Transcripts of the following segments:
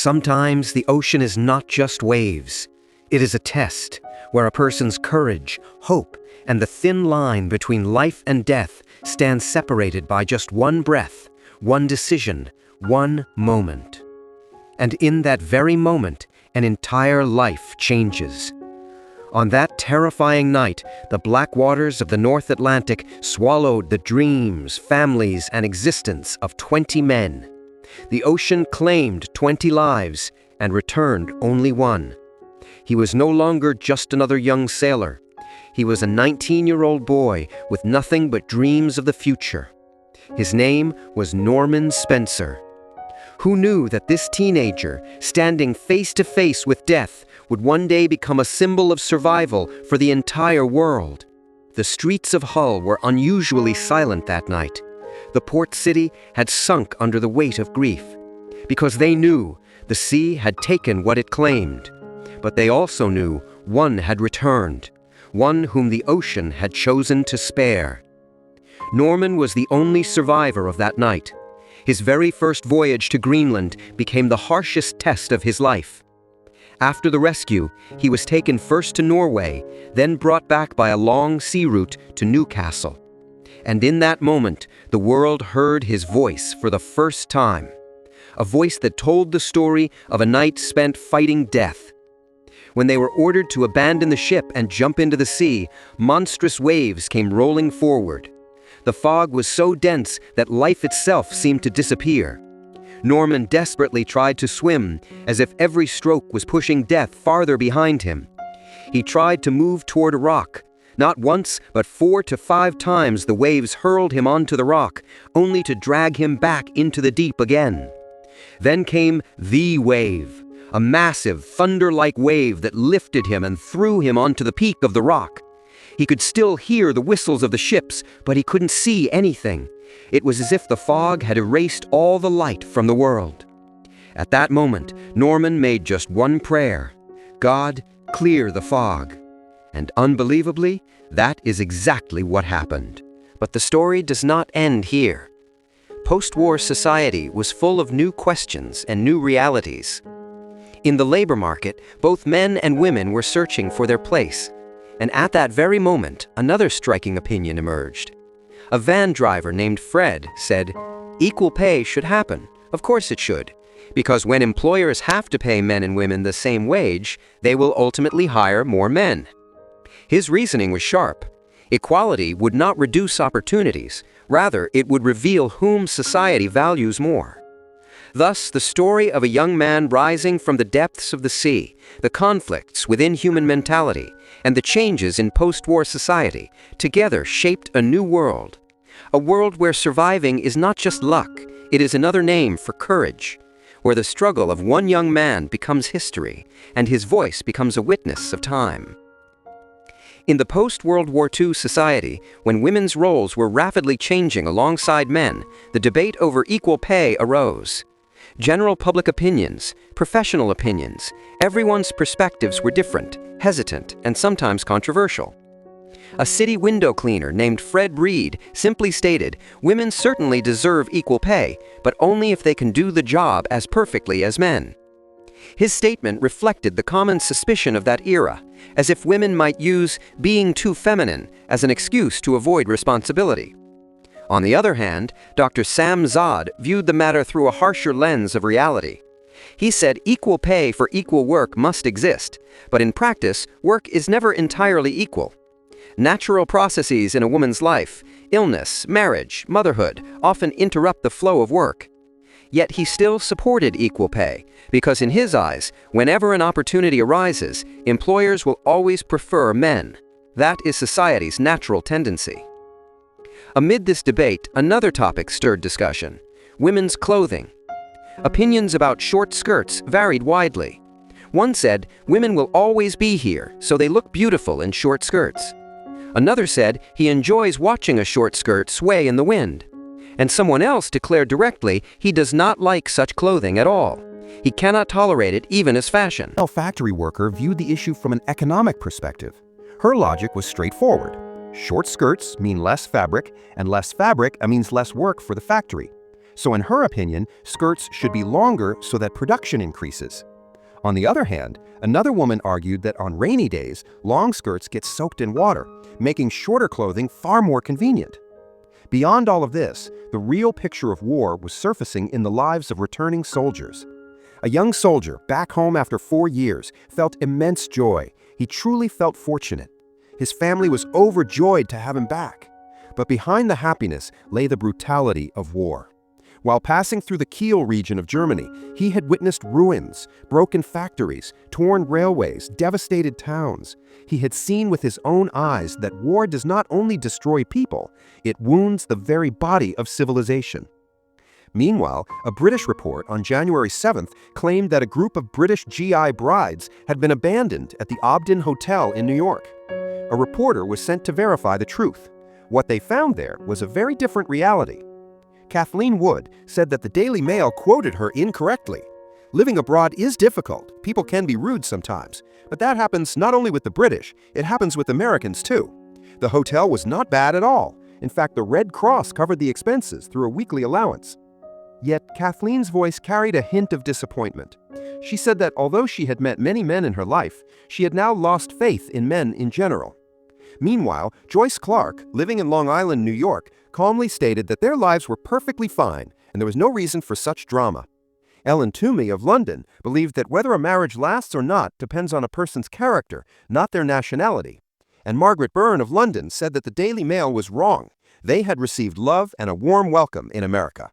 Sometimes the ocean is not just waves. It is a test where a person's courage, hope, and the thin line between life and death stand separated by just one breath, one decision, one moment. And in that very moment, an entire life changes. On that terrifying night, the black waters of the North Atlantic swallowed the dreams, families, and existence of 20 men. The ocean claimed 20 lives and returned only one. He was no longer just another young sailor. He was a 19-year-old boy with nothing but dreams of the future. His name was Norman Spencer. Who knew that this teenager, standing face to face with death, would one day become a symbol of survival for the entire world? The streets of Hull were unusually silent that night. The port city had sunk under the weight of grief, because they knew the sea had taken what it claimed. But they also knew one had returned, one whom the ocean had chosen to spare. Norman was the only survivor of that night. His very first voyage to Greenland became the harshest test of his life. After the rescue, he was taken first to Norway, then brought back by a long sea route to Newcastle. And in that moment, the world heard his voice for the first time. A voice that told the story of a night spent fighting death. When they were ordered to abandon the ship and jump into the sea, monstrous waves came rolling forward. The fog was so dense that life itself seemed to disappear. Norman desperately tried to swim, as if every stroke was pushing death farther behind him. He tried to move toward a rock. Not once, but 4 to 5 times the waves hurled him onto the rock, only to drag him back into the deep again. Then came the wave, a massive, thunder-like wave that lifted him and threw him onto the peak of the rock. He could still hear the whistles of the ships, but he couldn't see anything. It was as if the fog had erased all the light from the world. At that moment, Norman made just one prayer: God, clear the fog. And unbelievably, that is exactly what happened. But the story does not end here. Post-war society was full of new questions and new realities. In the labor market, both men and women were searching for their place. And at that very moment, another striking opinion emerged. A van driver named Fred said, "Equal pay should happen. Of course it should. Because when employers have to pay men and women the same wage, they will ultimately hire more men." His reasoning was sharp. Equality would not reduce opportunities. Rather, it would reveal whom society values more. Thus, the story of a young man rising from the depths of the sea, the conflicts within human mentality, and the changes in post-war society together shaped a new world. A world where surviving is not just luck, it is another name for courage, where the struggle of one young man becomes history, and his voice becomes a witness of time. In the post-World War II society, when women's roles were rapidly changing alongside men, the debate over equal pay arose. General public opinions, professional opinions, everyone's perspectives were different, hesitant, and sometimes controversial. A city window cleaner named Fred Reed simply stated, "Women certainly deserve equal pay, but only if they can do the job as perfectly as men." His statement reflected the common suspicion of that era, as if women might use being too feminine as an excuse to avoid responsibility. On the other hand, Dr. Sam Zod viewed the matter through a harsher lens of reality. He said equal pay for equal work must exist, but in practice, work is never entirely equal. Natural processes in a woman's life, illness, marriage, motherhood, often interrupt the flow of work. Yet he still supported equal pay, because in his eyes, whenever an opportunity arises, employers will always prefer men. That is society's natural tendency. Amid this debate, another topic stirred discussion: women's clothing. Opinions about short skirts varied widely. One said, women will always be here, so they look beautiful in short skirts. Another said he enjoys watching a short skirt sway in the wind. And someone else declared directly he does not like such clothing at all. He cannot tolerate it even as fashion. A factory worker viewed the issue from an economic perspective. Her logic was straightforward. Short skirts mean less fabric, and less fabric means less work for the factory. So in her opinion, skirts should be longer so that production increases. On the other hand, another woman argued that on rainy days, long skirts get soaked in water, making shorter clothing far more convenient. Beyond all of this, the real picture of war was surfacing in the lives of returning soldiers. A young soldier, back home after 4 years, felt immense joy. He truly felt fortunate. His family was overjoyed to have him back. But behind the happiness lay the brutality of war. While passing through the Kiel region of Germany, he had witnessed ruins, broken factories, torn railways, devastated towns. He had seen with his own eyes that war does not only destroy people, it wounds the very body of civilization. Meanwhile, a British report on January 7th claimed that a group of British GI brides had been abandoned at the Obden Hotel in New York. A reporter was sent to verify the truth. What they found there was a very different reality. Kathleen Wood said that the Daily Mail quoted her incorrectly. Living abroad is difficult. People can be rude sometimes. But that happens not only with the British, it happens with Americans too. The hotel was not bad at all. In fact, the Red Cross covered the expenses through a weekly allowance. Yet Kathleen's voice carried a hint of disappointment. She said that although she had met many men in her life, she had now lost faith in men in general. Meanwhile, Joyce Clark, living in Long Island, New York, calmly stated that their lives were perfectly fine and there was no reason for such drama. Ellen Toomey of London believed that whether a marriage lasts or not depends on a person's character, not their nationality. And Margaret Byrne of London said that the Daily Mail was wrong. They had received love and a warm welcome in America.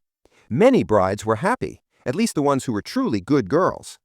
Many brides were happy, at least the ones who were truly good girls.